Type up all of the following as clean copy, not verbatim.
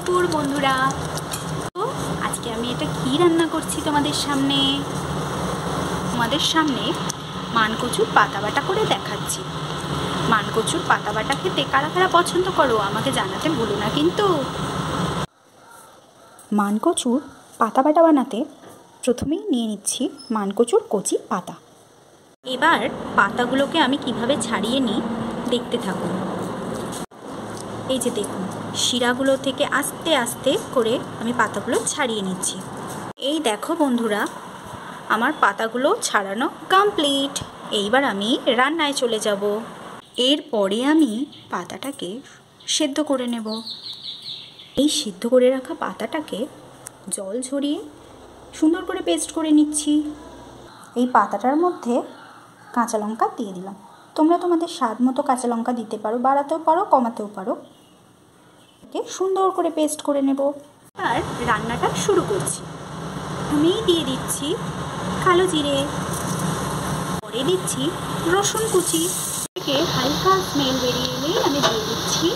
দুপুর বন্ধুরা। তো আজকে আমি এটা কি রান্না করছি তোমাদের সামনে মানকচুর পাতা বাটা করে দেখাচ্ছি। মানকচুর পাতা বাটা খেতে কারা কারা পছন্দ করো আমাকে জানাতে ভুলো না কিন্তু। মানকচুর পাতা বাটা বানাতে প্রথমেই নিয়ে নিচ্ছি মানকচুর কচি পাতা। এবার পাতাগুলোকে আমি কিভাবে ছাড়িয়ে নিই দেখতে থাকুন। এই যে দেখুন, শিরাগুলো থেকে আস্তে আস্তে করে আমি পাতাগুলো ছাড়িয়ে নিচ্ছি। এই দেখো বন্ধুরা, আমার পাতাগুলো ছাড়ানো কমপ্লিট। এইবার আমি রান্নায় চলে যাব। এরপরে আমি পাতাটাকে সেদ্ধ করে নেব। এই সিদ্ধ করে রাখা পাতাটাকে জল ঝরিয়ে সুন্দর করে পেস্ট করে নিচ্ছি। এই পাতাটার মধ্যে কাঁচা লঙ্কা দিয়ে দিলাম। তোমরা তোমাদের স্বাদ মতো কাঁচা লঙ্কা দিতে পারো, বাড়াতেও পারো কমাতেও পারো। সুন্দর করে পেস্ট করে নেব। আর রান্নাটা শুরু করছি। আমি দিয়ে দিচ্ছি কালো জিরে, পরে দিচ্ছি রসুন কুচি, থেকে হালকা স্মেল বেরিয়ে এলেই আমি দিয়ে দিচ্ছি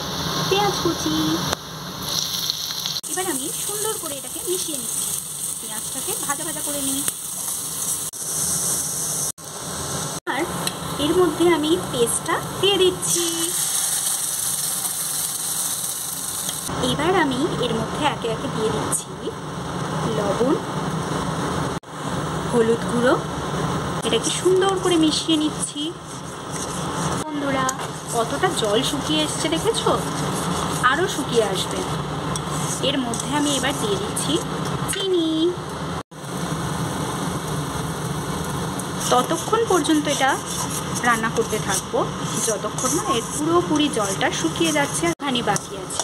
পেঁয়াজ কুচি। এবার আমি সুন্দর করে এটাকে মিশিয়ে নিচ্ছি। পেঁয়াজটাকে ভাজা ভাজা করে নিই। আর এর মধ্যে আমি পেস্টটা দিয়ে দিচ্ছি। এবার আমি এর মধ্যে একে একে দিয়ে দিচ্ছি লবণ, হলুদ গুঁড়ো। এটাকে সুন্দর করে মিশিয়ে নিচ্ছি। বন্ধুরা, কতটা জল শুকিয়ে এসছে দেখেছো? আরও শুকিয়ে আসবে। এর মধ্যে আমি এবার দিয়ে দিচ্ছি চিনি। ততক্ষণ পর্যন্ত এটা রান্না করতে থাকবো যতক্ষণ না এর পুরোপুরি জলটা শুকিয়ে যাচ্ছে, খানি বাকি আছে।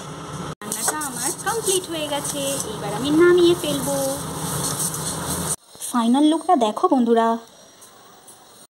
রান্নাটা আমার কমপ্লিট হয়ে গেছে। এবার আমি নামিয়ে ফেলবো। ফাইনাল লুকটা দেখো বন্ধুরা।